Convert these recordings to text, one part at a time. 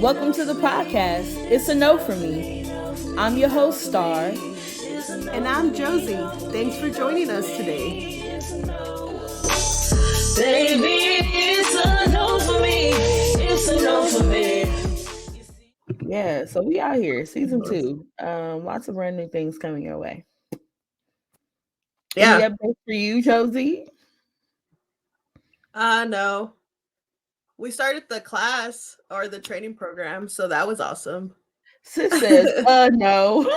Welcome to the podcast. It's a no for me. I'm your host, Star. And I'm Josie. Thanks for joining us today. Baby, it's a no for me. It's a no for me. Yeah, so we out here, season 2. Lots of brand new things coming your way. Any Yeah. updates for you, Josie? No. We started the class or the training program, so that was awesome. Sis says, no.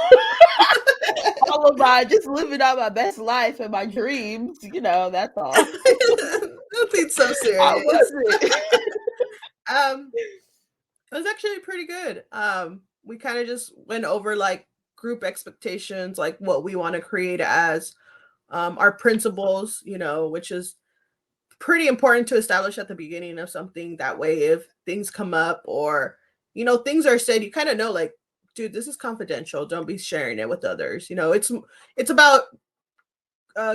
Followed by just living out my best life and my dreams. That's all. Nothing so How serious. was it? It was actually pretty good. We kind of just went over like group expectations, like what we want to create as our principles, which is pretty important to establish at the beginning of something. That way, if things come up or things are said, you kind of know, like, dude, this is confidential. Don't be sharing it with others. It's about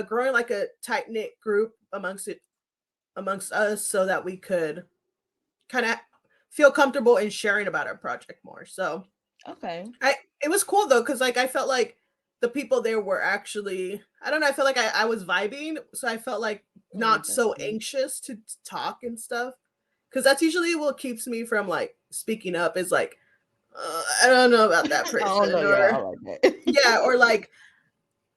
growing like a tight knit group amongst us, so that we could kind of feel comfortable in sharing about our project more. So Okay. it was cool though, because like I felt like the people there were actually, I don't know, I felt like I was vibing, so I felt like not That's so good. anxious to talk and stuff, because that's usually what keeps me from like speaking up, is like, I don't know about that I don't know person, or y'all like that. yeah, or like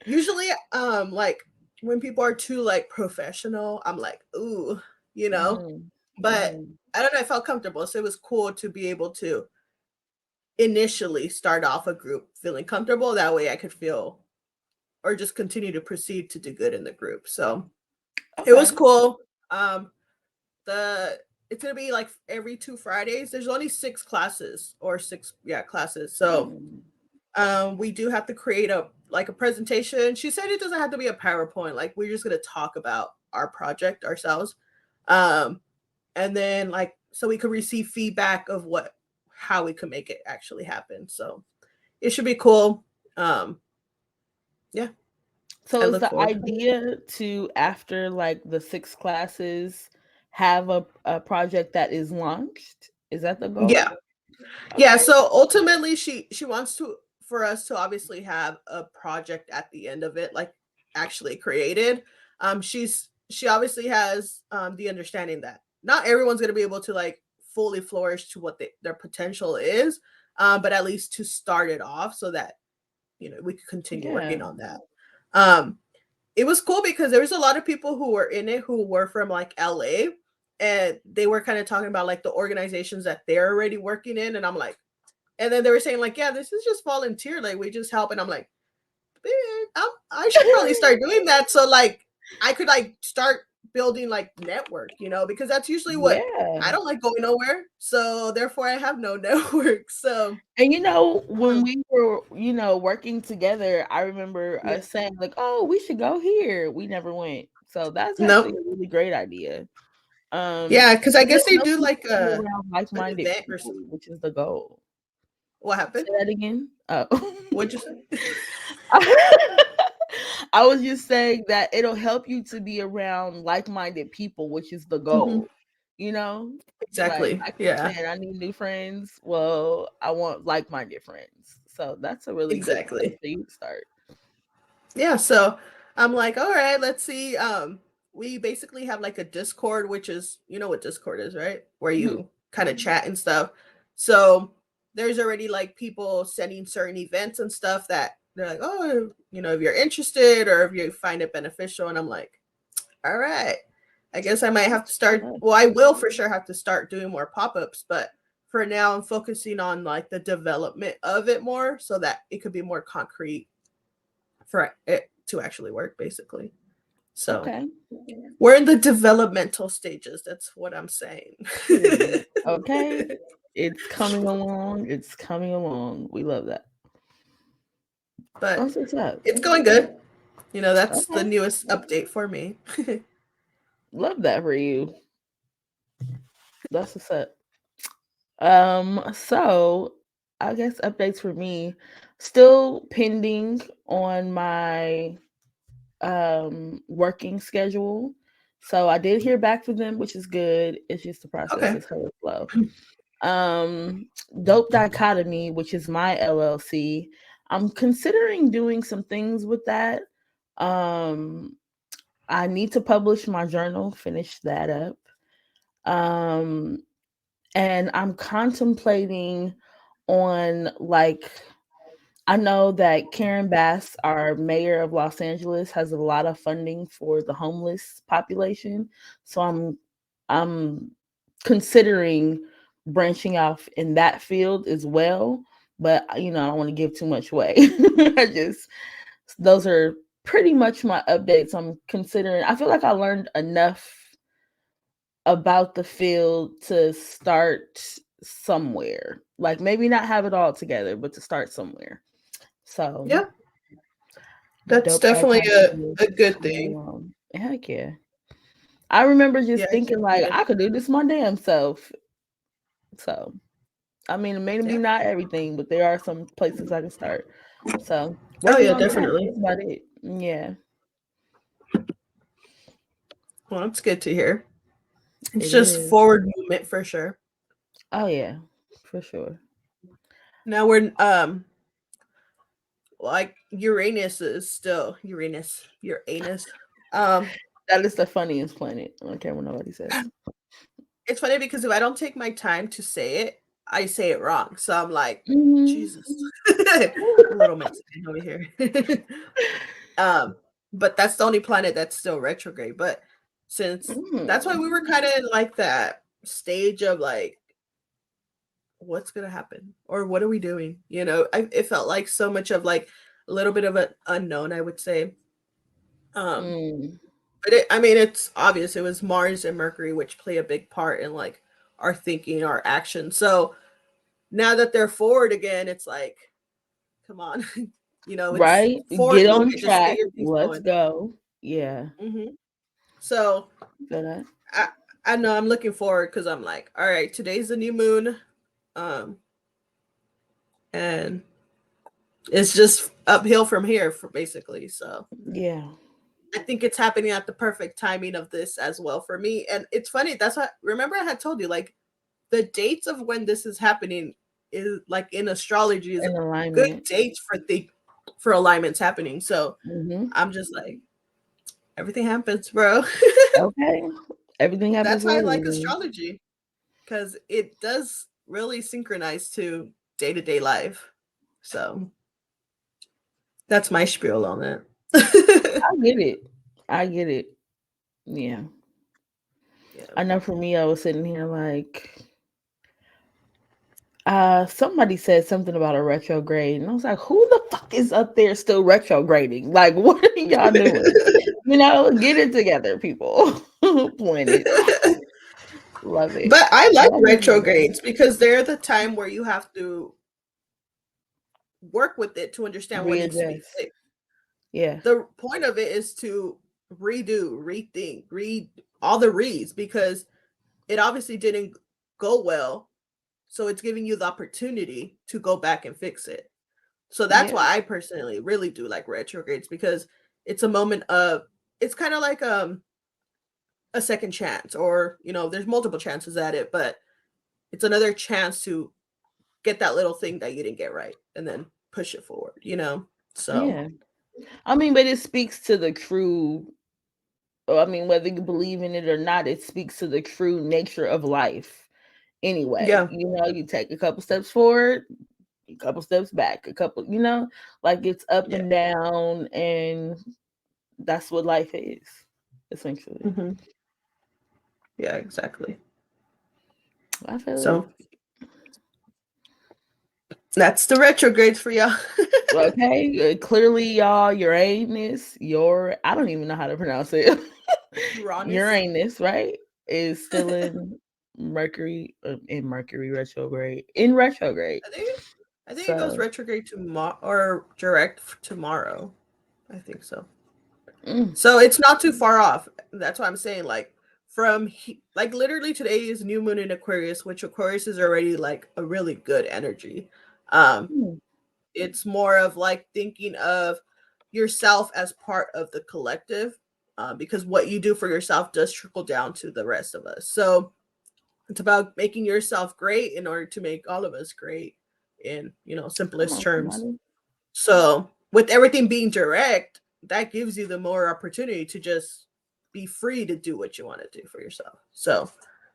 usually like when people are too like professional, I'm like, ooh, Mhm. but Mhm. I don't know, I felt comfortable, so it was cool to be able to initially start off a group feeling comfortable. That way I could feel, or just continue to proceed to do good in the group. So it was Okay. cool. The It's gonna be like every 2 Fridays. There's only 6 classes, or six, yeah, classes. So Mm. we do have to create a presentation. She said it doesn't have to be a PowerPoint. Like, we're just gonna talk about our project ourselves. Um, and then like, so we could receive feedback of how we could make it actually happen. So it should be cool. Um, yeah, So I is look the forward to it. idea to, after like the 6 classes, have a project that is launched? Is that the goal? Yeah. Yeah, Okay. so ultimately she wants to, for us to obviously have a project at the end of it, like actually created. She obviously has the understanding that not everyone's going to be able to like fully flourish to what their potential is, but at least to start it off, so that we could continue working Yeah. on that. Um it was cool because there was a lot of people who were in it who were from like LA, and they were kind of talking about like the organizations that they're already working in, and I'm like, and then they were saying like, yeah, this is just volunteer, like we just help, and I'm like, I should probably start doing that, so like I could like start building like network, because that's usually what, I Yeah. don't like going nowhere, so therefore I have no network. So And when um, we were, working together, I remember yeah, us saying like, "Oh, we should go here." We never went. So that's actually no, a really great idea. yeah, because I guess It'll they help do you like be around an like-minded event or people, something. which is the goal. What Say happened? that again? Oh. What'd you say? I was just saying that it'll help you to be around like-minded people, which is the Mhm. goal. You know? Like, Exactly. I keep Yeah. saying I need new friends. Well, I want like-minded friends. So that's a really good place Exactly. for you to start. Yeah. So I'm like, all right, let's see. We basically have like a Discord, which is, you know what Discord is, right? Where Mhm. you kind of chat and stuff. So there's already like people sending certain events and stuff that they're like, oh, if you're interested or if you find it beneficial. And I'm like, all right, I guess I might have to start. Yeah. Well, I will for sure have to start doing more pop-ups, but for now I'm focusing on like the development of it more, so that it could be more concrete for it to actually work, basically. So Okay. we're in the developmental stages. That's what I'm saying. Period. Okay. It's coming along. It's coming along. We love that. But That's what's up. it's going good. That's the Okay. newest update for me. Love that for you. That's what's up. So I guess updates for me. Still pending on my working schedule. So I did hear back from them, which is good. It's just the process Okay. is hella slow. Dope Dichotomy, which is my LLC. I'm considering doing some things with that. Um, I need to publish my journal, finish that up. Um, and I'm contemplating on like I know that Karen Bass, our mayor of Los Angeles, has a lot of funding for the homeless population. So I'm considering branching off in that field as well. But I don't want to give too much away. I just those are pretty much my updates. I'm considering I feel like I learned enough about the field to start somewhere. Like maybe not have it all together, but to start somewhere. So Yeah, that's dope definitely dichotomy a is good coming thing. along. Heck yeah. I remember Yeah, just it's thinking like good. I could do this my damn self. So I mean, it may be Yeah. not everything, but there are some places I can start. So Oh working yeah, on that. definitely. That's about it. Yeah, Well, that's good to hear. It's it just is. forward movement for sure. Oh yeah, for sure. Now we're like Uranus is still Uranus. Um, That is the funniest planet. I don't care what nobody says. it's funny because if I don't take my time to say it, I say it wrong. So I'm like, Mhm. Jesus, a little Mexican over here. um, but that's the only planet that's still retrograde. But since that's why Mm. we were kind of in like that stage of like, what's gonna happen or what are we doing? It felt like so much of like a little bit of an unknown, I would say. Um, Mm. But I mean, it's obvious it was Mars and Mercury which play a big part in like our thinking, our action. So now that they're forward again, it's like, come on, it's Right? forward Get on movement. Just get track. your things Let's going. go. Yeah. So Feel that. I I know I'm looking forward because I'm like, all right, today's the new moon, um, and it's just uphill from here for basically. So Yeah. I think it's happening at the perfect timing of this as well for me. And it's funny. That's what remember I had told you like the dates of when this is happening is like in astrology is In good alignment. dates for alignments happening. So Hmm. I'm just like everything happens, bro. Okay. Everything happens That's for why a I like reason. astrology because it does really synchronize to day to day life. So that's my spiel on it. I get it. I get it. Yeah. Yeah. I know for me, I was sitting here like, somebody said something about a retrograde, and I was like, who the fuck is up there still retrograding? Like, what are y'all doing? Get it together, people. Planet. Love it. But I like Love it. Love it. retrogrades because they're the time where you have to work with it to understand what needs to be Readjust. fixed. Yeah. The point of it is to redo, rethink, read all the reads because it obviously didn't go well. So it's giving you the opportunity to go back and fix it. So that's Yeah. why I personally really do like retrogrades because it's a moment of it's kind of like a second chance or there's multiple chances at it, but it's another chance to get that little thing that you didn't get right and then push it forward. So Yeah. I mean, but it speaks to the true, I mean, whether you believe in it or not, it speaks to the true nature of life anyway. yeah. You take a couple steps forward, a couple steps back, a couple, like it's up Yeah. and down, and that's what life is, essentially. Hmm. Yeah, exactly. I feel it. So that's the retrogrades for y'all. Okay, clearly, y'all, I don't even know how to pronounce it. Uranus. Uranus, right, is still in Mercury retrograde, in retrograde. I think I think it goes So, retrograde tomorrow or direct tomorrow. I think so. mm, So it's not too far off. That's why I'm saying like like literally today is new moon in Aquarius, which Aquarius is already like a really good energy. Um mm, it's more of like thinking of yourself as part of the collective because what you do for yourself does trickle down to the rest of us. So It's about making yourself great in order to make all of us great in, Come simplest on, terms. somebody. So, with everything being direct, that gives you the more opportunity to just be free to do what you want to do for yourself. So,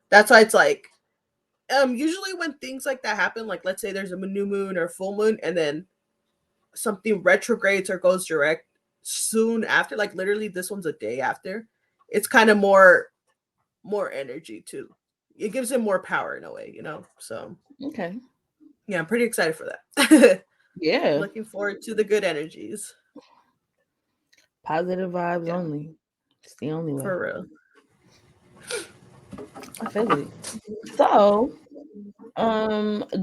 that's why it's like usually when things like that happen, like let's say there's a new moon or full moon and then something retrogrades or goes direct soon after, like literally this one's a day after, it's kind of more energy too. It gives him more power in a way, So Okay. yeah, I'm pretty excited for that. Yeah. Looking forward to the good energies. Positive vibes Yeah, only. It's the only way. for real. I feel it. So,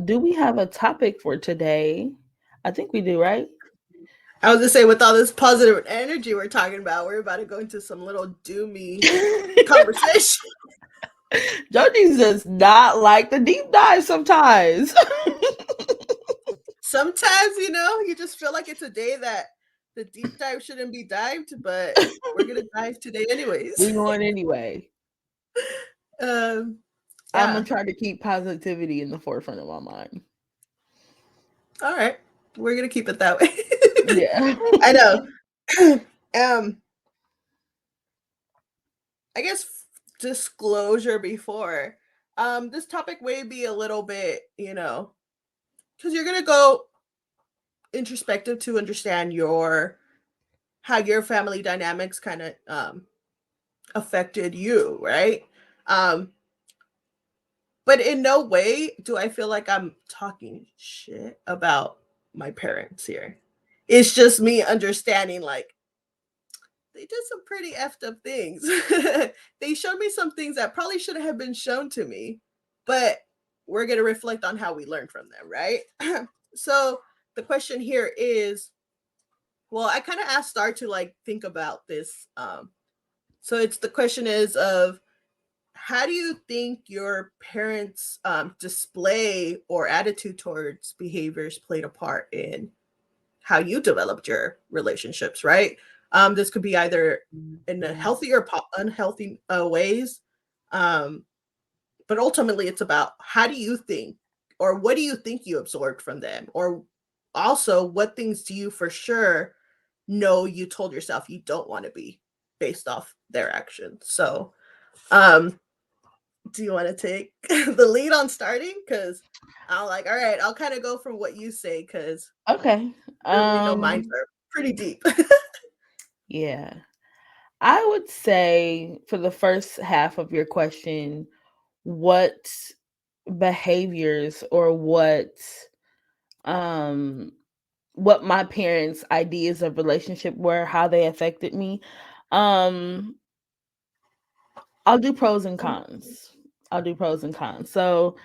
do we have a topic for today? I think we do, right? I was gonna say, with all this positive energy we're talking about, we're about to go into some little doomy conversation. Joji does not like the deep dive sometimes. Sometimes, you just feel like it's a day that the deep dive shouldn't be dived, but we're gonna dive today anyways. We going anyway. um, I'm yeah. gonna try to keep positivity in the forefront of my mind. All right, we're gonna keep it that way. Yeah. I know. I guess disclosure before. This topic may be a little bit, because you're gonna go introspective to understand how your family dynamics kind of affected you, right? Um, but in no way do I feel like I'm talking shit about my parents here. It's just me understanding like they did some pretty effed up things. They showed me some things that probably shouldn't have been shown to me, but we're going to reflect on how we learn from them, right? So the question here is, well, I kind of asked Star to like think about this. So it's the question is of how do you think your parents' display or attitude towards behaviors played a part in how you developed your relationships, right? This could be either in a healthy or unhealthy ways. Um, but ultimately, it's about how do you think, or what do you think you absorbed from them? Or also, what things do you for sure know you told yourself you don't want to be based off their actions? So, do you want to take the lead on starting? Because I'm like, all right, I'll kind of go from what you say because Okay. really know mine are pretty deep. Yeah. I would say for the first half of your question, what behaviors or um what my parents' ideas of relationship were, how they affected me. Um I'll do pros and cons. I'll do pros and cons. So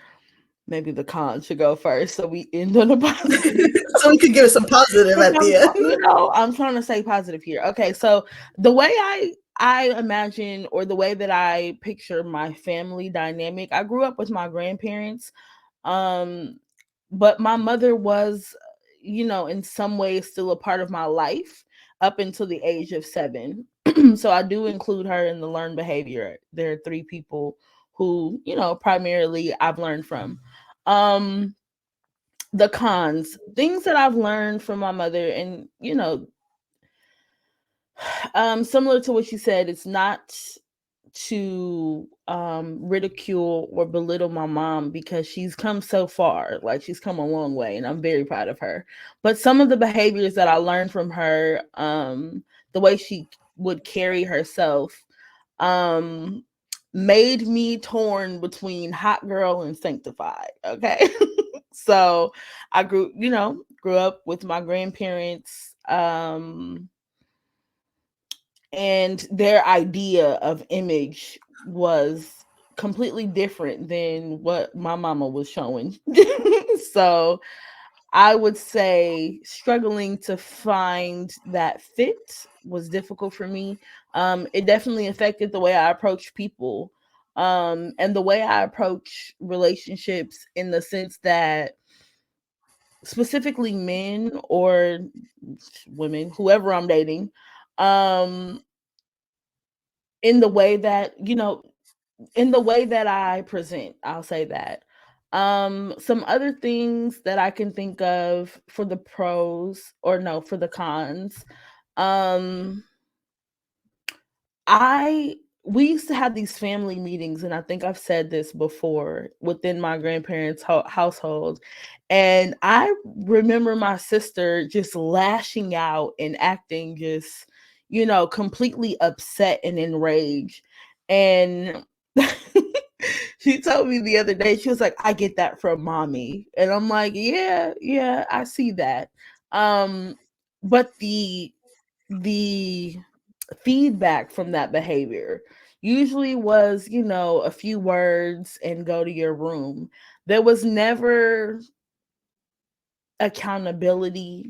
maybe the cons should go first so we end on a positive. So we could give it some positive at the end. I'm trying to say positive here. Okay, so the way I imagine or the way that I picture my family dynamic, I grew up with my grandparents, um, but my mother was, in some ways still a part of my life up until the age of 7. So I do include her in the learned behavior. There are 3 people who, primarily I've learned from. Um, the cons, things that I've learned from my mother, and similar to what you said, it's not to ridicule or belittle my mom because she's come so far, like she's come a long way, and I'm very proud of her. But some of the behaviors that I learned from her, the way she would carry herself, um made me torn between hot girl and sanctified. Okay. So I grew up with my grandparents, and their idea of image was completely different than what my mama was showing. So I would say struggling to find that fit was difficult for me. It definitely affected the way I approach people, and the way I approach relationships, in the sense that specifically men or women, whoever I'm dating, um, in the way that, in the way that I present, I'll say that. Some other things that I can think of for the pros, or no, for the cons. Um, I We used to have these family meetings, and I think I've said this before, within my grandparents' household. And I remember my sister just lashing out and acting just, completely upset and enraged. And she told me the other day, she was like, I get that from mommy. And I'm like, yeah, yeah, I see that. Um, but the feedback from that behavior usually was, a few words and go to your room. There was never accountability,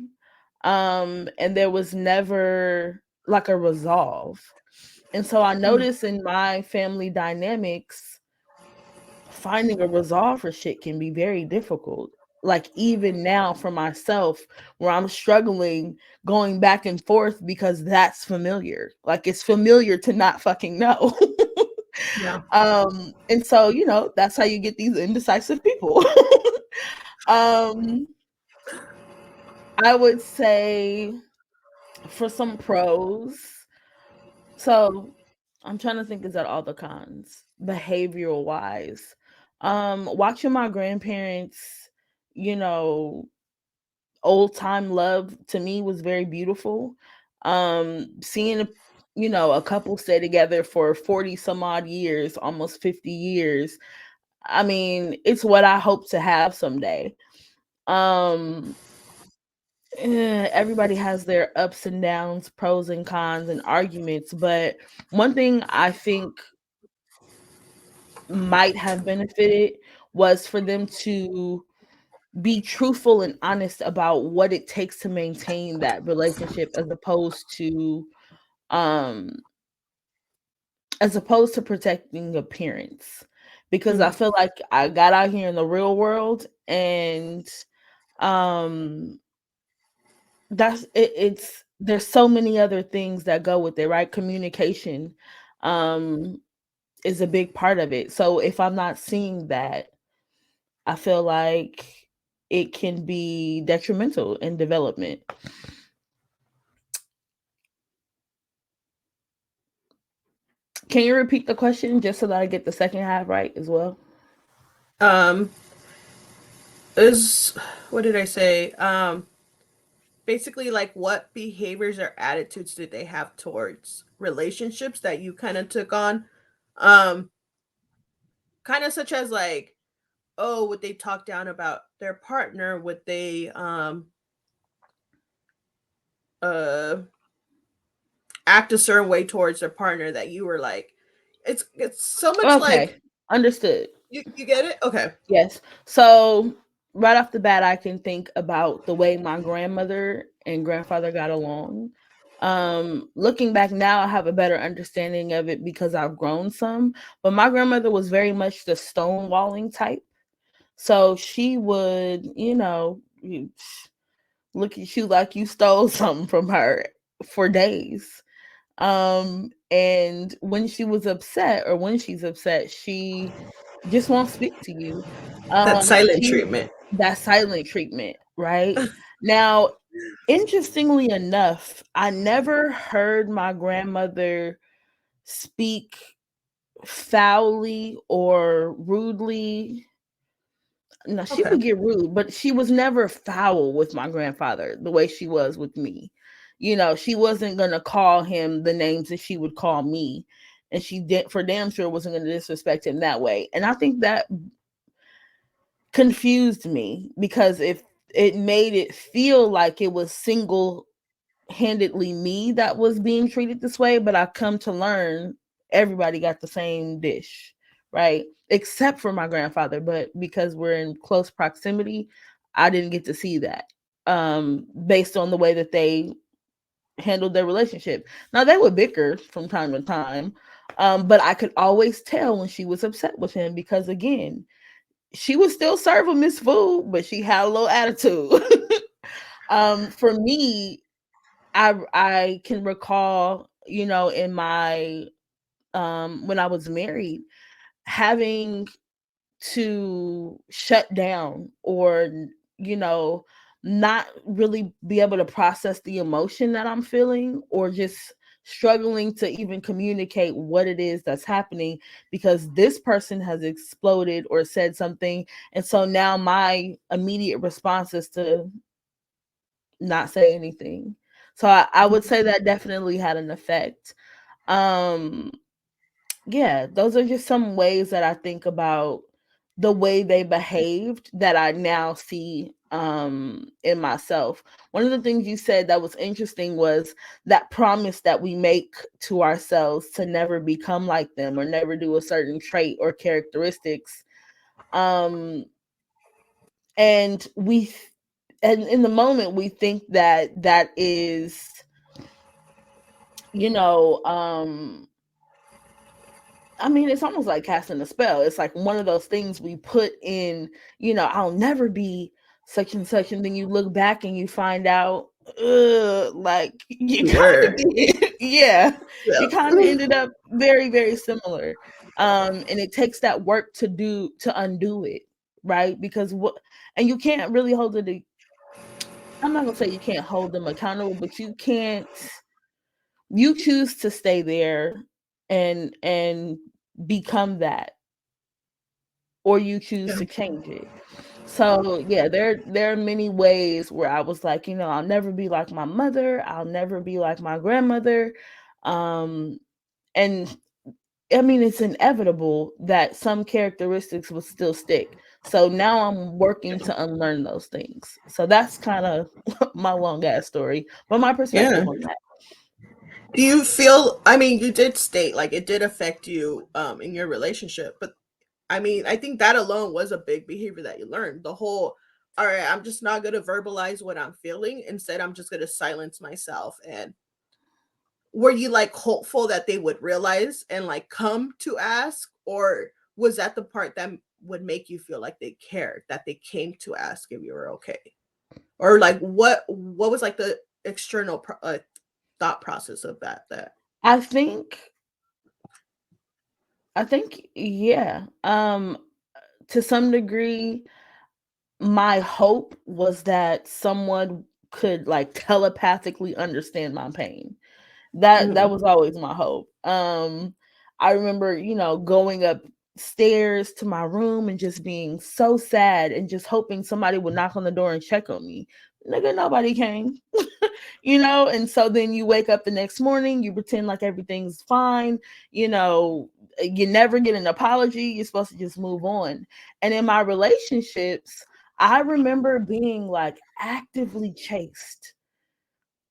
and there was never like a resolve. And so I noticed in my family dynamics, finding a resolve for shit can be very difficult. Like even now for myself, where I'm struggling going back and forth because that's familiar. Like it's familiar to not fucking know. Yeah. And so, that's how you get these indecisive people. um, I would say for some pros, so I'm trying to think, is that all the cons, behavioral wise? Watching my grandparents, you know, old time love to me was very beautiful. Seeing a couple stay together for 40 some odd years, almost 50 years. I mean, it's what I hope to have someday. Um, Everybody has their ups and downs, pros and cons, and arguments. But one thing I think might have benefited was for them to be truthful and honest about what it takes to maintain that relationship, um as opposed to protecting appearance. Because I Mhm. feel like I got out here in the real world, and um it's there's so many other things that go with it, right? Communication um is a big part of it. So if I'm not seeing that, I feel like it can be detrimental in development. Can you repeat the question just so that I get the second half right as well? Um, is what did I say? Basically, like, what behaviors or attitudes did they have towards relationships that you kind of took on? Um, Kind of such as like, oh, would they talk down about their partner? Would they uh act a certain way towards their partner that you were like, it's so much like Okay, understood. you get it? Okay. Yes. So right off the bat, I can think about the way my grandmother and grandfather got along. Looking back now, I have a better understanding of it because I've grown some. But my grandmother was very much the stonewalling type. So she would, look at you like you stole something from her for days. And when she was upset, or when she's upset, she just won't speak to you. That silent She treatment. That silent treatment, right? Now, interestingly enough, I never heard my grandmother speak foully or rudely. No, she Okay. would get rude, but she was never foul with my grandfather the way she was with me. She wasn't gonna call him the names that she would call me, and she did for damn sure wasn't gonna disrespect him that way. And I think that confused me, because if it made it feel like it was single handedly me that was being treated this way, but I come to learn everybody got the same dish, right? Except for my grandfather, but because we're in close proximity, I didn't get to see that. Based on the way that they handled their relationship. Now they would bicker from time to time, but I could always tell when she was upset with him, because again, she would still serve him his food, but she had a little attitude. For me, I can recall, in my when I was married, having to shut down or, you know, not really be able to process the emotion that I'm feeling, or just struggling to even communicate what it is that's happening because this person has exploded or said something. And so now my immediate response is to not say anything. So I would say that definitely had an effect. Um, yeah, those are just some ways that I think about the way they behaved that I now see in myself. One of the things you said that was interesting was that promise that we make to ourselves to never become like them or never do a certain trait or characteristics. Um and and in the moment we think that that is, you know, I mean, it's almost like casting a spell. It's like one of those things we put in, you know, I'll never be such and such. And then you look back and you find out, like you You kind of were. did. Yeah. You Yeah. kind of ended up very, very similar. And it takes that work to undo it, right? Because and you can't really hold it. I'm not gonna say you can't hold them accountable, but you choose to stay there and become that, or you choose Yeah. to change it. So yeah, there are many ways where I was like, you know, I'll never be like my mother, I'll never be like my grandmother. um and I mean, it's inevitable that some characteristics will still stick. So now I'm working to unlearn those things. So that's kind of my long ass story, but my Yeah. perspective on that. Do you feel, I mean, you did state like it did affect you in your relationship, but I mean, I think that alone was a big behavior that you learned. The whole, all right, I'm just not going to verbalize what I'm feeling. Instead, I'm just going to silence myself. And were you like hopeful that they would realize and like come to ask? Or was that the part that would make you feel like they cared, that they came to ask if you were okay? Or like what was like the external thought process of that? I think yeah. To some degree, my hope was that someone could like telepathically understand my pain. That Mhm. was always my hope. I remember, you know, going upstairs to my room and just being so sad and just hoping somebody would knock on the door and check on me. Nigga, nobody came. You know, and so then you wake up the next morning, you pretend like everything's fine, you know, you never get an apology, you're supposed to just move on. And in my relationships, I remember being like actively chased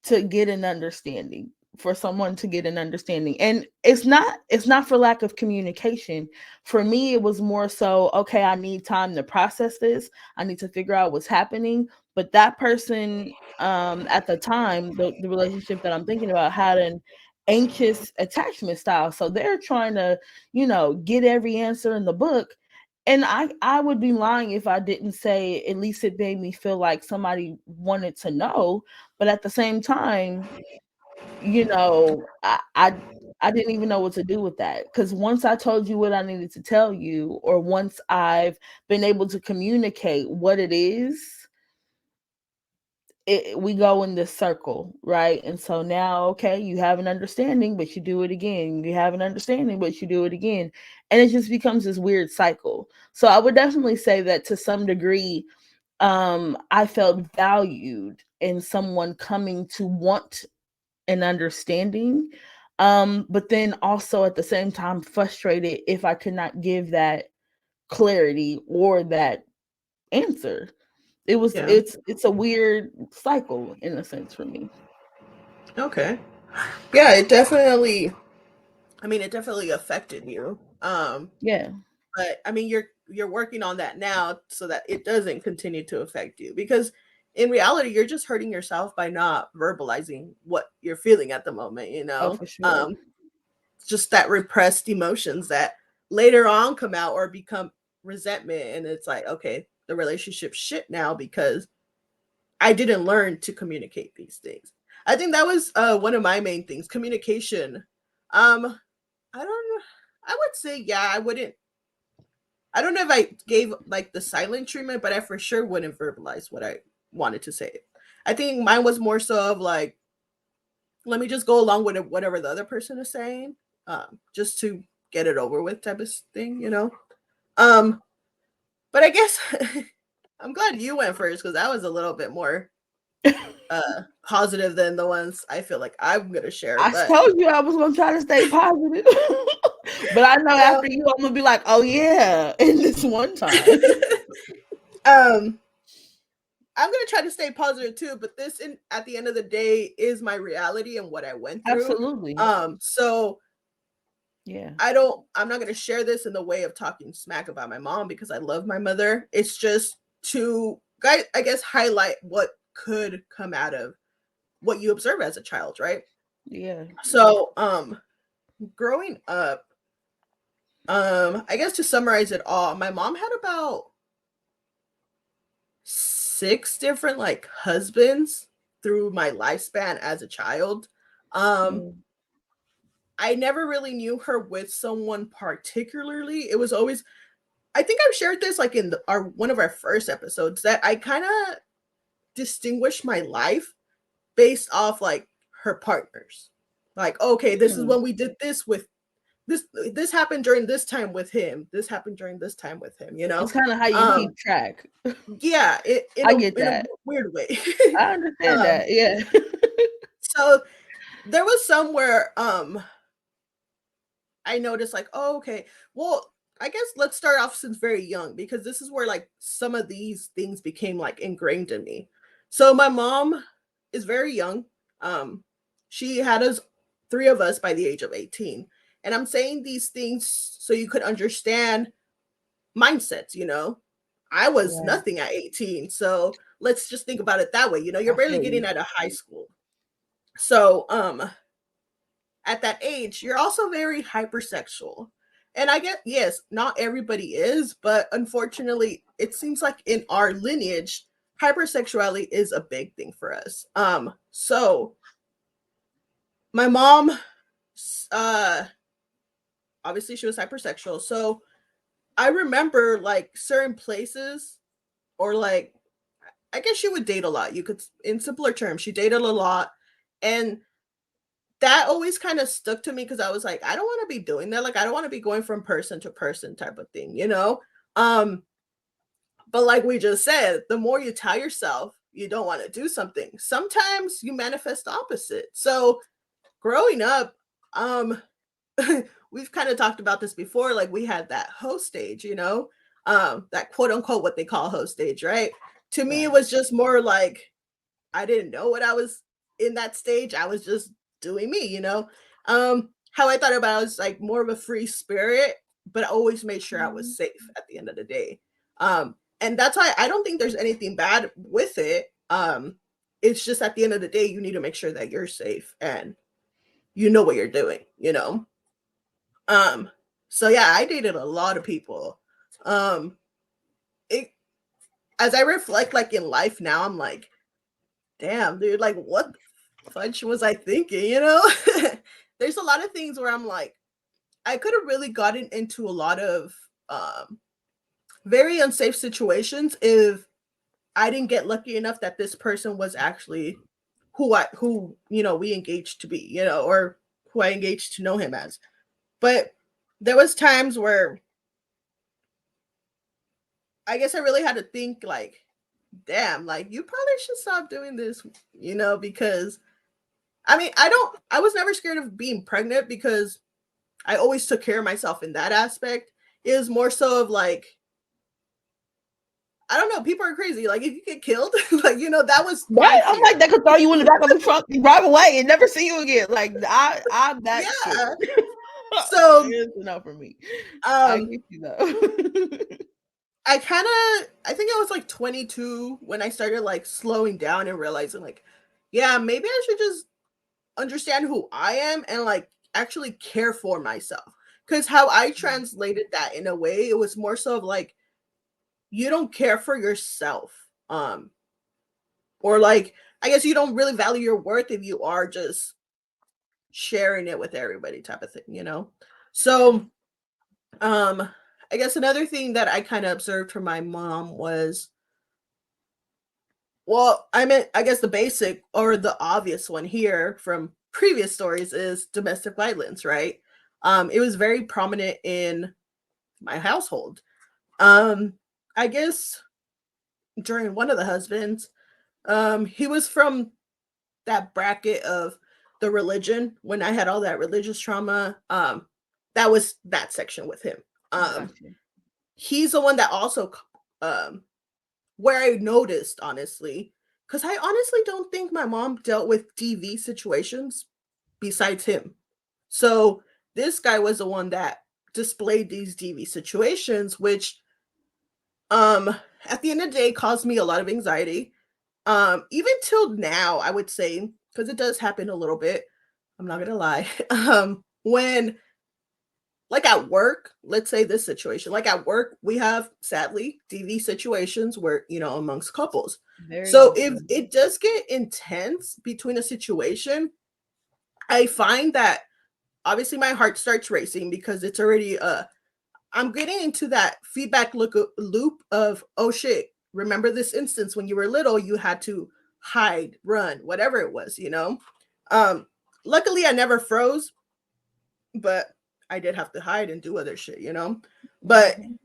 to get an understanding, for someone to get an understanding. And it's not for lack of communication. For me, it was more so, okay, I need time to process this, I need to figure out what's happening. But that person, at the time, the relationship that I'm thinking about, had an anxious attachment style, so they're trying to, you know, get every answer in the book. And I would be lying if I didn't say at least it made me feel like somebody wanted to know. But at the same time, you know, I didn't even know what to do with that, because once I told you what I needed to tell you, or once I've been able to communicate what it is, we go in this circle, right? And so now, okay, you have an understanding, but you do it again. You have an understanding, but you do it again. And it just becomes this weird cycle. So I would definitely say that to some degree, I felt valued in someone coming to want an understanding. But then also at the same time frustrated if I could not give that clarity or that answer. Yeah. It's a weird cycle in a sense for me. Okay. Yeah, it definitely, I mean, it definitely affected you. Yeah. But I mean, you're working on that now so that it doesn't continue to affect you, because in reality you're just hurting yourself by not verbalizing what you're feeling at the moment, you Oh, know? for sure. Just that repressed emotions that later on come out or become resentment, and it's like, okay, the relationship shit now because I didn't learn to communicate these things. I think that was one of my main things, communication. I don't know. I would say, yeah, I wouldn't. I don't know if I gave like the silent treatment, but I for sure wouldn't verbalize what I wanted to say. I think mine was more so of like, let me just go along with whatever the other person is saying, just to get it over with type of thing, you know. Um, but I guess I'm glad you went first because that was a little bit more positive than the ones I feel like I'm gonna share. I But told you I was gonna try to stay positive. But I know after you, I'm gonna be like, oh yeah, in this one time. I'm gonna try to stay positive too, but this at the end of the day is my reality and what I went through. Absolutely. So Yeah. I'm not gonna share this in the way of talking smack about my mom because I love my mother. It's just to I guess highlight what could come out of what you observe as a child, right? Yeah. So growing up, I guess to summarize it all, my mom had about 6 different like husbands through my lifespan as a child. Mm. I never really knew her with someone particularly. It was always, I think I've shared this like in our one of our first episodes, that I kind of distinguish my life based off like her partners. Like, okay, this is when we did this with this happened during this time with him. This happened during this time with him, you know? It's kind of how you keep track. Yeah, I get in a that. weird way. I understand that. Yeah. So there was somewhere I noticed like, oh, okay, well, I guess let's start off since very young because this is where like some of these things became like ingrained in me. So my mom is very young. She had us 3 of us by the age of 18. And I'm saying these things so you could understand mindsets, you know. I was Right. nothing at 18. So let's just think about it that way. You know, you're I barely feel getting you. out of high school. So at that age, you're also very hypersexual. And I get, yes, not everybody is, but unfortunately, it seems like in our lineage, hypersexuality is a big thing for us. So my mom, uh, obviously she was hypersexual. So I remember like certain places, or like, I guess she would date a lot. You could, in simpler terms, she dated a lot. And that always kind of stuck to me because I was like, I don't want to be doing that. Like, I don't want to be going from person to person type of thing, you know? Um, but like we just said, the more you tell yourself you don't want to do something, sometimes you manifest the opposite. So growing up, we've kind of talked about this before. Like we had that host stage, you know, that quote unquote what they call host stage, right? To me, it Right. was just more like I didn't know what I was in that stage. I was just doing me, you know. How I thought about it was like more of a free spirit, but I always made sure I was safe at the end of the day. And that's why I don't think there's anything bad with it. It's just at the end of the day, you need to make sure that you're safe and you know what you're doing, you know. Um, so yeah, I dated a lot of people. Um, it as I reflect like in life now, I'm like, damn, dude, like what the fudge was I thinking, you know? There's a lot of things where I'm like, I could have really gotten into a lot of very unsafe situations if I didn't get lucky enough that this person was actually who you know we engaged to be, you know, or who I engaged to know him as. But there was times where I guess I really had to think like, damn, like you probably should stop doing this, you know, because I mean, I was never scared of being pregnant because I always took care of myself in that aspect. It was more so of like, I don't know, people are crazy. Like if you get killed, like, you know, that was my Right? I'm fear. like, they could throw you in the back of the truck, and drive away, and never see you again. Like I'm that Yeah. scared. So It's enough for me. I um get you though. I think I was like 22 when I started like slowing down and realizing like, yeah, maybe I should just understand who I am and like actually care for myself. Because how I translated that in a way, it was more so of like, you don't care for yourself. Or like, I guess you don't really value your worth if you are just sharing it with everybody type of thing, you know? So, um, I guess another thing that I kind of observed from my mom was, well, I guess the basic or the obvious one here from previous stories is domestic violence, right? It was very prominent in my household. Um, I guess during one of the husbands, he was from that bracket of the religion when I had all that religious trauma. That was that section with him. Gotcha. He's the one that also where I noticed, honestly, because I honestly don't think my mom dealt with DV situations besides him. So this guy was the one that displayed these DV situations, which at the end of the day caused me a lot of anxiety. Even till now, I would say, because it does happen a little bit. I'm not gonna lie. When like at work, let's say this situation, like at work, we have sadly DV situations where, amongst couples. Very So if often. it does get intense between a situation, I find that obviously my heart starts racing because it's already I'm getting into that feedback loop of, oh shit, remember this instance when you were little, you had to hide, run, whatever it was. Luckily I never froze, but I did have to hide and do other shit. But Mhm.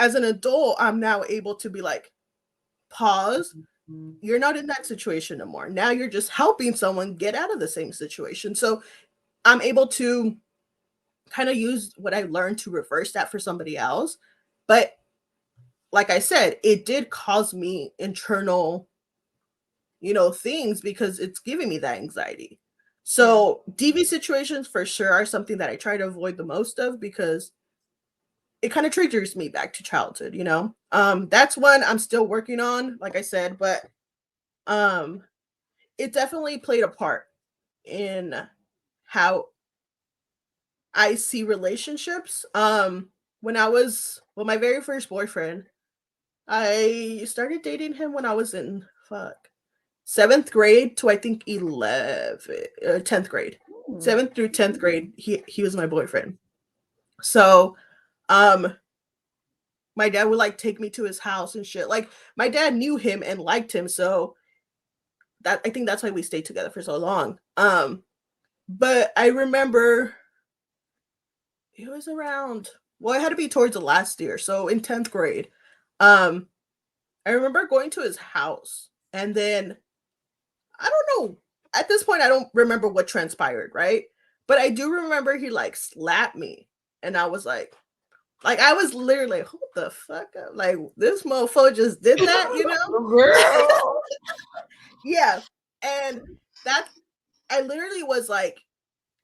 as an adult, I'm now able to be like, pause. You're not in that situation no more. Now you're just helping someone get out of the same situation. So I'm able to kind of use what I learned to reverse that for somebody else. But like I said, it did cause me internal, things because it's giving me that anxiety. So DV situations for sure are something that I try to avoid the most of because it kind of triggers me back to childhood. That's one I'm still working on, like I said, but um it definitely played a part in how I see relationships. When I was my very first boyfriend, I started dating him when I was in 7th grade to I think 10th grade. Hmm. 7th through 10th grade, he was my boyfriend. So, um my dad would like take me to his house and shit. Like my dad knew him and liked him, so that I think that's why we stayed together for so long. But I remember it was around, well, it had to be towards the last year. So in 10th grade, um, I remember going to his house and then I don't know. At this point, I don't remember what transpired, right? But I do remember he like slapped me, and I was like I was literally like, "Hold the fuck up!" Like this mofo just did that. Girl. Yeah, and that I literally was like,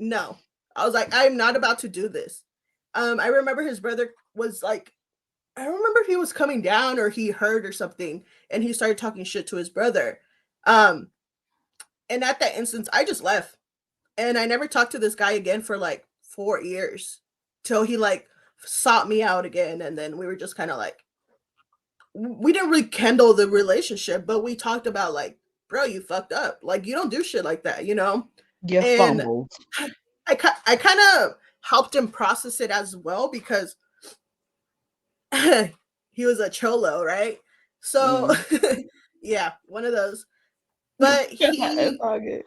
"No," I was like, "I'm not about to do this." I remember his brother was like, I don't remember if he was coming down or he heard or something, and he started talking shit to his brother. Um, and at that instance, I just left. And I never talked to this guy again for like 4 years till he like sought me out again. And then we were just kind of like, we didn't rekindle the relationship, but we talked about like, bro, you fucked up. Like, you don't do shit like that. You And fumbled. I kind of helped him process it as well because he was a cholo, right? So, yeah, one of those. But It's all good.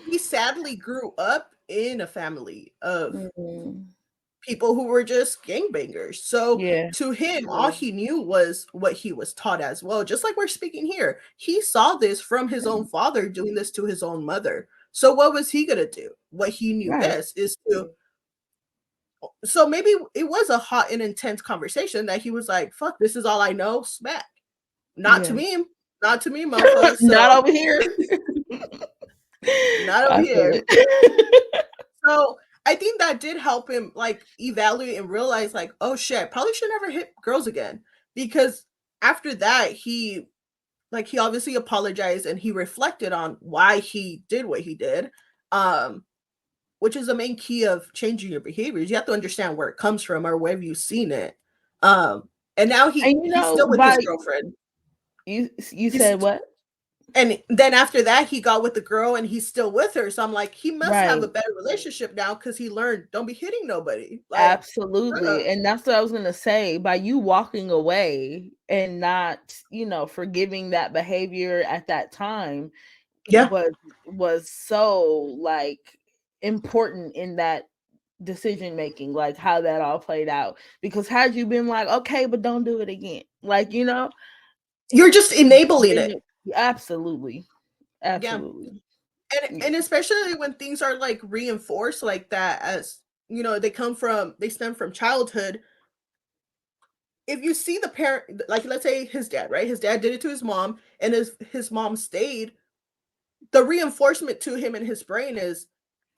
he sadly grew up in a family of Mhm. people who were just gangbangers. So Yeah. to him, all he knew was what he was taught as well. Just like we're speaking here, he saw this from his own father doing this to his own mother. So what was he gonna do? What he knew Right. best is to. So maybe it was a hot and intense conversation that he was like, "Fuck, this is all I know." Smack. Not to Yeah. me. Not to me, motherfucker. So Not over here. not over I feel here. it. So I think that did help him like evaluate and realize like, oh shit, I probably should never hit girls again. Because after that, he obviously apologized and he reflected on why he did what he did. Which is the main key of changing your behaviors. You have to understand where it comes from or where have you seen it. And now And he's still with his girlfriend. you He's said what? And then after that, he got with the girl and he's still with her. So I'm like, he must have a Right. better relationship now because he learned don't be hitting nobody. Like, Absolutely. bruh. And that's what I was going to say. By you walking away and not, forgiving that behavior at that time Yeah. was so like important in that decision making, like how that all played out. Because had you been like, okay, but don't do it again, like, You're just enabling then it. absolutely. Yeah. Absolutely. And Yeah. especially when things are like reinforced like that, as they stem from childhood. If you see the parent, like let's say his dad, right? His dad did it to his mom, and his mom stayed. The reinforcement to him in his brain is,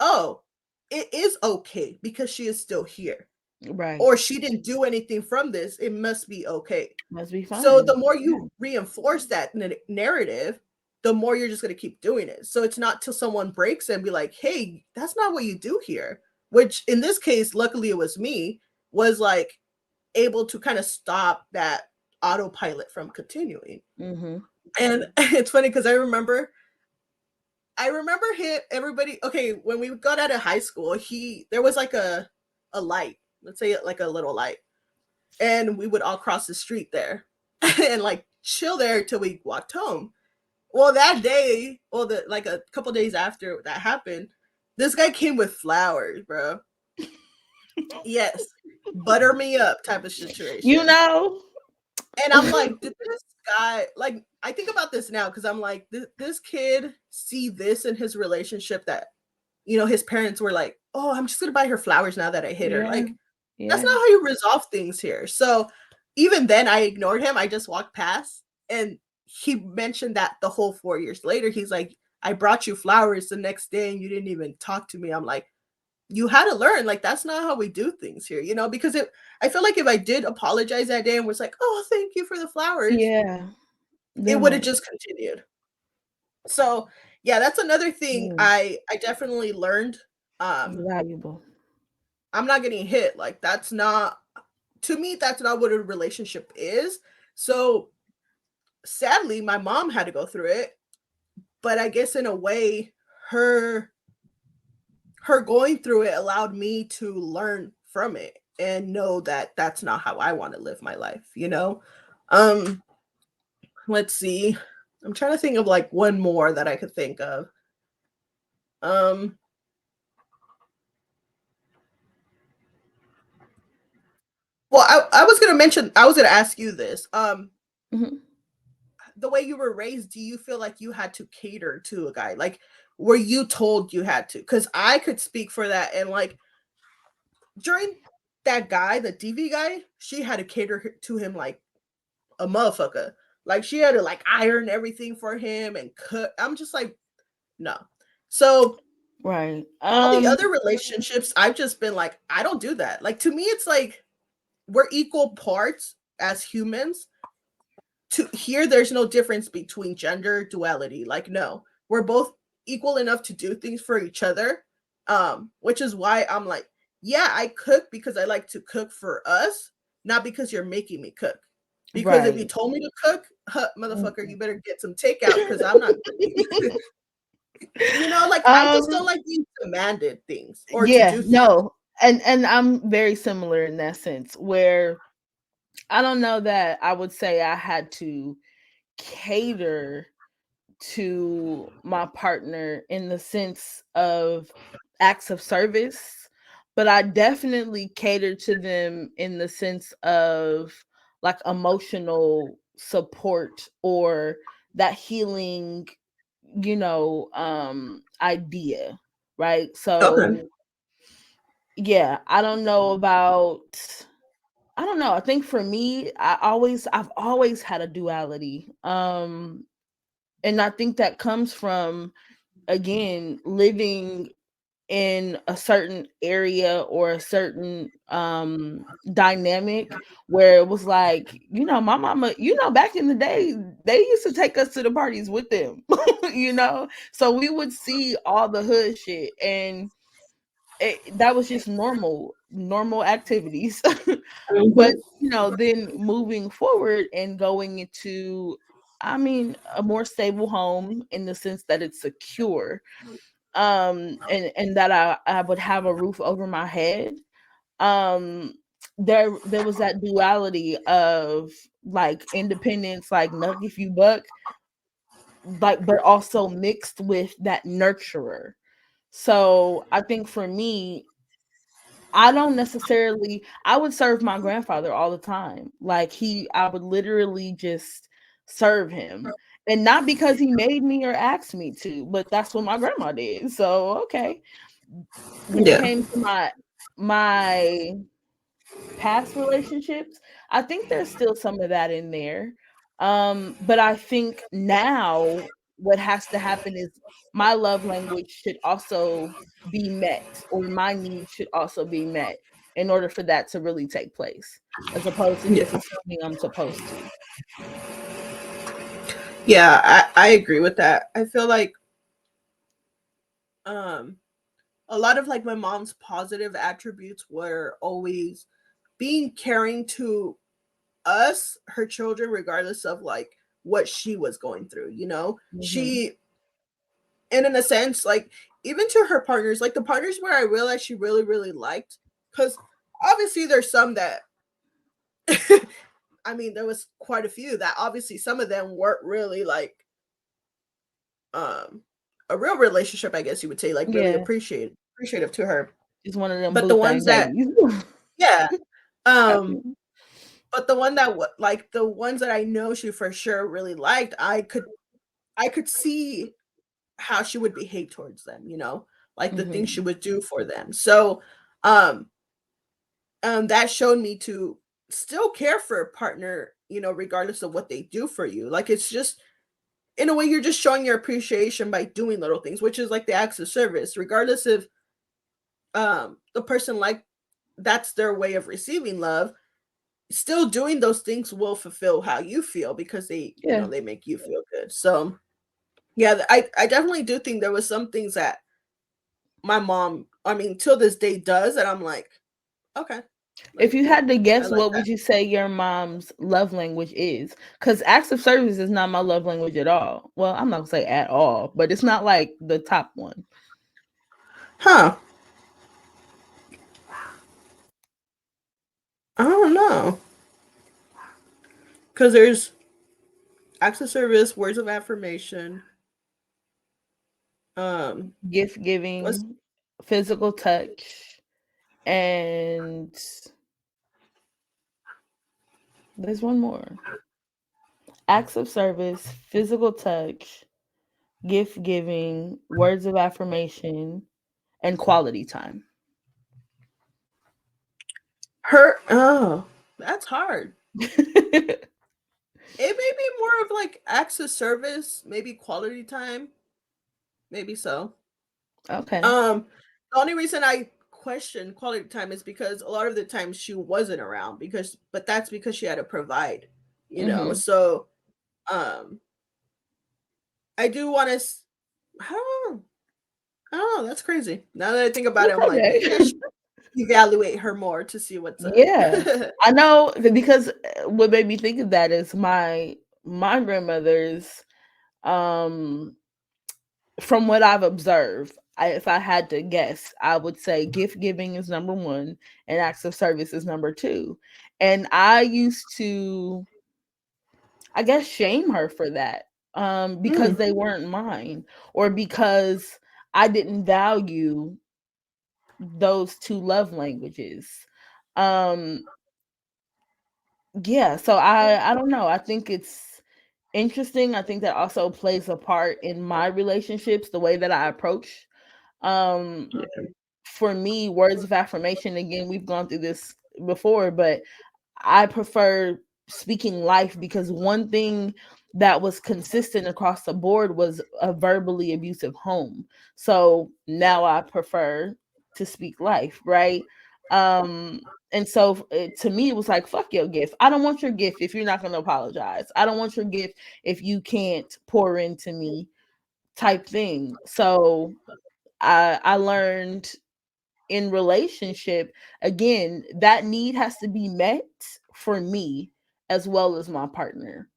oh, it is okay because she is still here, Right. or she didn't do anything from this. It must be okay. Must be So fine. the more Yeah. you reinforce that narrative, the more you're just going to keep doing it. So it's not till someone breaks and be like, hey, that's not what you do here. Which in this case, luckily it was me, was like able to kind of stop that autopilot from continuing. Mm-hmm. And it's funny because I remember him, everybody, okay, when we got out of high school, there was like a light, let's say like a little light, and we would all cross the street there and like chill there till we walked home. Well, that day, like a couple days after that happened, this guy came with flowers, bro. Yes, butter me up type of situation. And I'm like, did this guy, like, I think about this now because I'm like, this kid see this in his relationship that, his parents were like, oh, I'm just gonna buy her flowers now that I hit her. Yeah. Like, that's Yeah. not how you resolve things here. So even then, I ignored him. I just walked past, and he mentioned that the whole 4 years later, he's like, I brought you flowers the next day and you didn't even talk to me. I'm like, you had to learn, like, that's not how we do things here, because I feel like if I did apologize that day and was like, oh, thank you for the flowers, Yeah. it would have Right. just continued. So yeah, that's another thing Mm. I definitely learned. Valuable. I'm not getting hit. Like, that's not, to me, that's not what a relationship is. So sadly, my mom had to go through it, but I guess in a way, her going through it allowed me to learn from it and know that that's not how I want to live my life. Um, let's see. I'm trying to think of like one more that I could think of. Um, well, I was gonna mention, I was gonna ask you this. Mhm. The way you were raised, do you feel like you had to cater to a guy? Like, were you told you had to? Because I could speak for that. And like during that guy, the DV guy, she had to cater to him like a motherfucker. Like, she had to like iron everything for him and cook. I'm just like, no. So Right. all the other relationships, I've just been like, I don't do that. Like, to me, it's like we're equal parts as humans. To here, there's no difference between gender duality. Like, no, we're both equal enough to do things for each other. Which is why I'm like, yeah, I cook because I like to cook for us, not because you're making me cook. Because if you Right. told me to cook, motherfucker, Mhm. you better get some takeout because I'm not cooking. Like, I just don't Um, like being demanded things or to yeah, do things. no. And I'm very similar in that sense where I don't know that I would say I had to cater to my partner in the sense of acts of service, but I definitely cater to them in the sense of like emotional support or that healing, idea, right? Okay. So yeah, I don't know about I don't know. I think for me, I've always had a duality. And I think that comes from again living in a certain area or a certain dynamic where it was like, my mama, back in the day, they used to take us to the parties with them, so we would see all the hood shit and that was just normal activities. But Mhm. then moving forward and going into I mean, a more stable home in the sense that it's secure, and that I would have a roof over my head. um there was that duality of like independence, like nuck if you buck, like, but also mixed with that nurturer. So I think for me, I don't necessarily, I would serve my grandfather all the time. Like I would literally just serve him. And not because he made me or asked me to, but that's what my grandma did. So okay. When it Yeah. came to my past relationships, I think there's still some of that in there. But I think now what has to happen is my love language should also be met, or my needs should also be met in order for that to really take place, as opposed to just Yeah. assuming I'm supposed to. Yeah, I agree with that. I feel like um a lot of like my mom's positive attributes were always being caring to us, her children, regardless of like what she was going through, you know? Mhm. She, and in a sense, like even to her partners, like the partners where I realized she really, really liked, because obviously there's some that I mean, there was quite a few that obviously some of them weren't really like um a real relationship, I guess you would say, like really Yeah, appreciative to her. just one of them But the blue ones thang that, babies. yeah, I um, mean, but the one that like the ones that I know she for sure really liked, I could see how she would behave towards them, you know, like the things she mhm. would do for them. So, um, that showed me to still care for a partner, you know, regardless of what they do for you. Like it's just in a way you're just showing your appreciation by doing little things, which is like the acts of service, regardless if the person like that's their way of receiving love. Still doing those things will fulfill how you feel because they, you Yeah. know, they make you feel good. So yeah, I definitely do think there was some things that my mom, I mean, till this day does, and I'm like, okay, If like you had to I guess, like what that. would you say your mom's love language is? Because acts of service is not my love language at all. Well, I'm not gonna say at all, but it's not like the top one. Huh? I don't know, because there's acts of service, words of affirmation. Gift What's giving, physical touch, and there's one more. Acts of service, physical touch, gift giving, words of affirmation, and quality time. her? Oh, that's hard. It may be more of like acts of service, maybe quality time, maybe so. Okay. Um, the only reason I question quality time is because a lot of the time she wasn't around because but that's because she had to provide, you know. Hmm. So, um I do want to I don't know. I don't know, that's crazy. Now that I think about it, It's I'm like maybe I okay. should evaluate her more to see what's up. Yeah, I know because what made me think of that is my grandmother's, um from what I've observed, if I had to guess, I would say gift giving is number one and acts of service is number two. And I used to, I guess, shame her for that, because Mm, they weren't mine, or because I didn't value those two love languages. Um, yeah, so I don't know. I think it's interesting. I think that also plays a part in my relationships, the way that I approach. Um, for me, words of affirmation, again, we've gone through this before, but I prefer speaking life, because one thing that was consistent across the board was a verbally abusive home. So now I prefer to speak life, right? And so to me, it was like, fuck your gift. I don't want your gift if you're not going to apologize. I don't want your gift if you can't pour into me, type thing. So I learned in relationship, again, that need has to be met for me as well as my partner.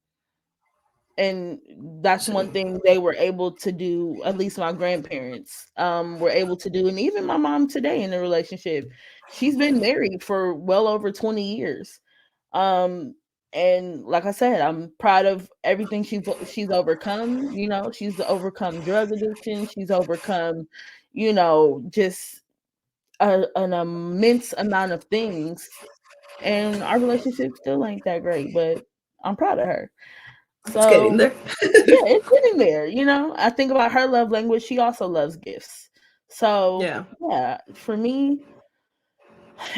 And that's one thing they were able to do, at least my grandparents were able to do, and even my mom today in the relationship. She's been married for well over 20 years. Um and like I said, I'm proud of everything she's overcome. She's overcome drug addiction, she's overcome, just an immense amount of things, and our relationship still ain't that great, but I'm proud of her. It's getting So there. yeah, it's getting there. I think about her love language. She also loves gifts. So Yeah. yeah, for me,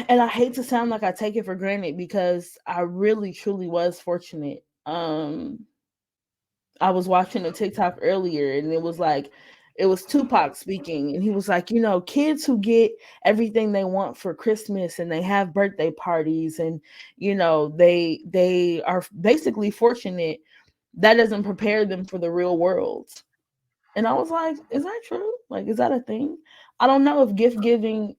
and I hate to sound like I take it for granted because I really truly was fortunate. I was watching a TikTok earlier and it was Tupac speaking, and he was like, kids who get everything they want for Christmas and they have birthday parties, and they are basically fortunate, that doesn't prepare them for the real world. And I was like, is that true? Like, is that a thing? I don't know if gift giving,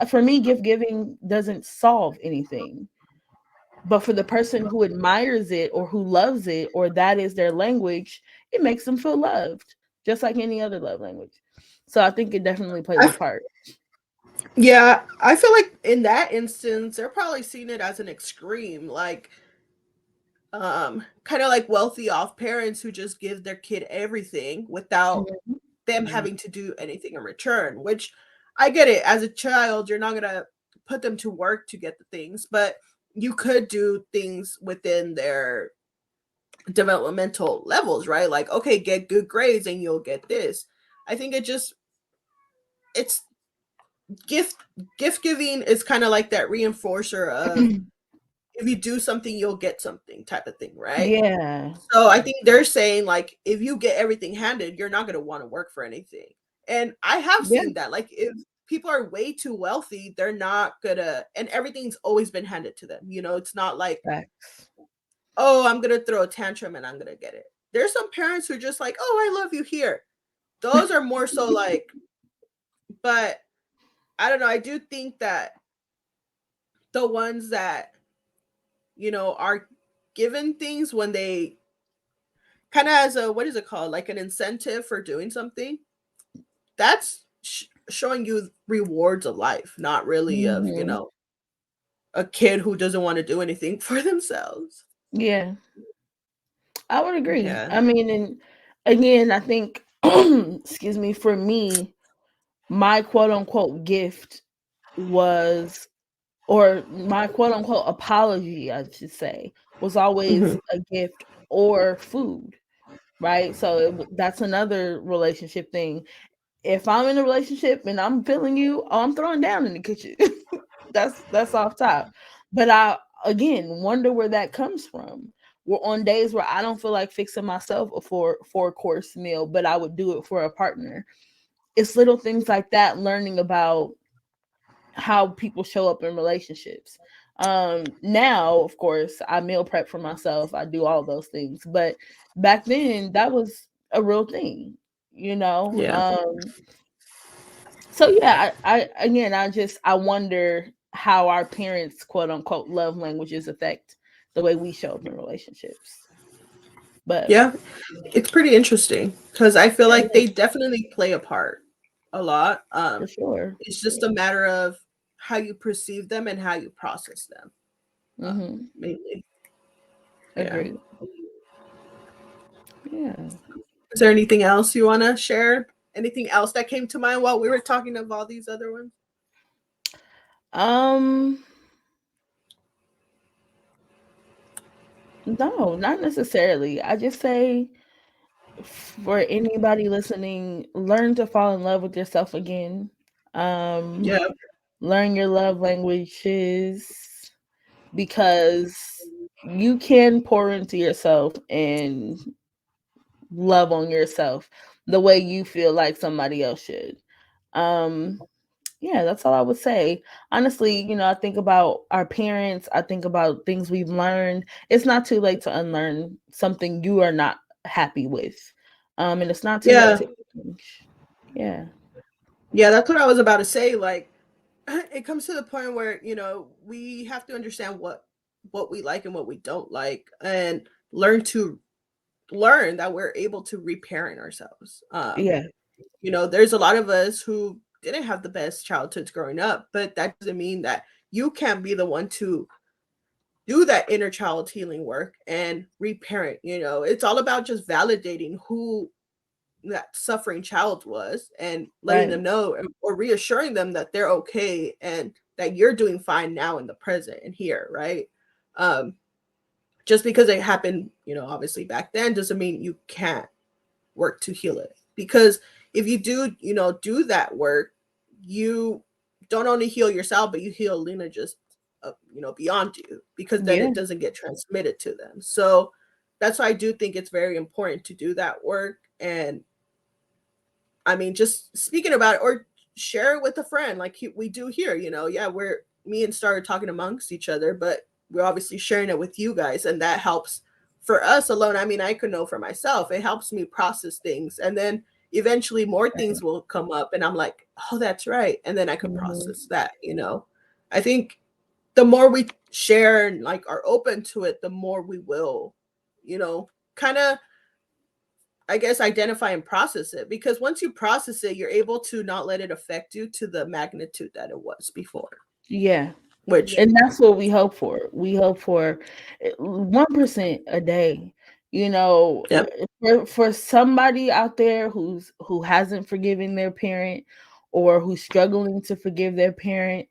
for me, gift giving doesn't solve anything. But for the person who admires it or who loves it, or that is their language, it makes them feel loved, just like any other love language. So I think it definitely plays a part. Yeah, I feel like in that instance, they're probably seeing it as an extreme, like kind of like wealthy off parents who just give their kid everything without Mhm. them having to do anything in return, which I get it. As a child, you're not going to put them to work to get the things, but you could do things within their developmental levels, right? Like, okay, get good grades and you'll get this. I think it's gift gift giving is kind of like that reinforcer of if you do something, you'll get something type of thing, right? Yeah. So I think they're saying like if you get everything handed, you're not going to want to work for anything. And I have Yeah. seen that. Like if people are way too wealthy, they're not gonna, and everything's always been handed to them. It's not like, Facts. oh, I'm gonna throw a tantrum and I'm gonna get it. There's some parents who are just like, oh, I love you here. Those are more so like, but I don't know. I do think that the ones that, are given things when they kind of as a, what is it called? Like an incentive for doing something. That's showing you rewards of life, not really of, Hmm. a kid who doesn't want to do anything for themselves. Yeah, I would agree. Yeah. I mean, and again, I think, excuse me, for me, my quote unquote gift was, or my quote unquote apology, I should say, was always Mhm. a gift or food, right? So that's another relationship thing. If I'm in a relationship and I'm feeling you, oh, I'm throwing down in the kitchen. That's off top. But I again wonder where that comes from. We're on days where I don't feel like fixing myself a four-course meal, but I would do it for a partner. It's little things like that, learning about how people show up in relationships. Now, of course, I meal prep for myself. I do all those things. But back then that was a real thing, you know. Yeah. So yeah, I again, I wonder how our parents quote unquote love languages affect the way we show up in relationships. But Yeah. It's pretty interesting because I feel yeah, like they definitely play a part a lot. for sure. It's just a matter of how you perceive them and how you process them, Mm-hmm. mainly. Yeah. Agreed. Yeah. Is there anything else you want to share? Anything else that came to mind while we were talking of all these other ones? Um. No, not necessarily. I just say for anybody listening, learn to fall in love with yourself again. Um, Yeah. learn your love languages, because you can pour into yourself and love on yourself the way you feel like somebody else should. Um, yeah, that's all I would say. Honestly, I think about our parents, I think about things we've learned. It's not too late to unlearn something you are not happy with. And it's not too late Yeah. to change. Yeah. Yeah, that's what I was about to say. Like, it comes to the point where, we have to understand what we like and what we don't like and learn to learn that we're able to reparent ourselves. Yeah. You know, there's a lot of us who didn't have the best childhoods growing up, but that doesn't mean that you can't be the one to do that inner child healing work and reparent. You know, it's all about just validating who that suffering child was and letting Right. them know or reassuring them that they're okay and that you're doing fine now in the present and here, right? Just because it happened, you know, obviously back then doesn't mean you can't work to heal it. Because if you do, you know, do that work, you don't only heal yourself, but you heal lineages, you know, beyond you, because then Yeah. it doesn't get transmitted to them. So that's why I do think it's very important to do that work. And I mean, just speaking about it or share it with a friend, like we do here, you know, yeah, me and Star are talking amongst each other, but we're obviously sharing it with you guys. And that helps for us alone. I mean, I could know for myself, it helps me process things. And then eventually more things will come up and I'm like, oh, that's right. And then I can process that, you know. I think the more we share and like are open to it, the more we will, you know, kind of, I guess, identify and process it, because once you process it, you're able to not let it affect you to the magnitude that it was before. Yeah. Which, And that's what we hope for. We hope for 1% a day. You know, yep, for somebody out there who hasn't forgiven their parent or who's struggling to forgive their parent,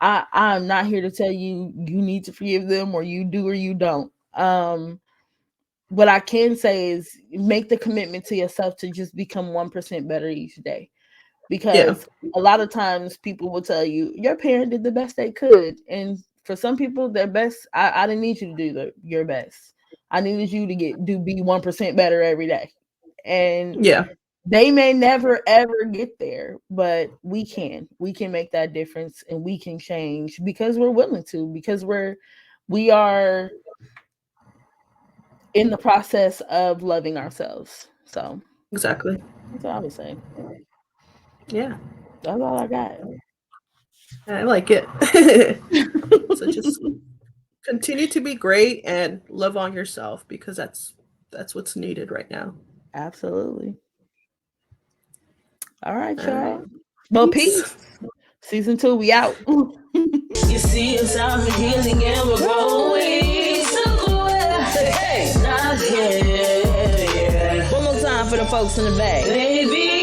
I'm not here to tell you you need to forgive them or you do or you don't. What I can say is make the commitment to yourself to just become 1% better each day. Because a lot of times people will tell you your parent did the best they could. And for some people, their best, I didn't need you to do your best. I needed you to be 1% better every day. And they may never ever get there, but we can make that difference and we can change because we're willing to, because we are in the process of loving ourselves. So exactly. that's what I would say. Yeah. That's all I got. I like it. So just continue to be great and love on yourself, because that's what's needed right now. Absolutely. All right, y'all. Well, peace. Season 2, we out. You see us out here healing and we're growing. Hey, not here. One more time for the folks in the back. Baby.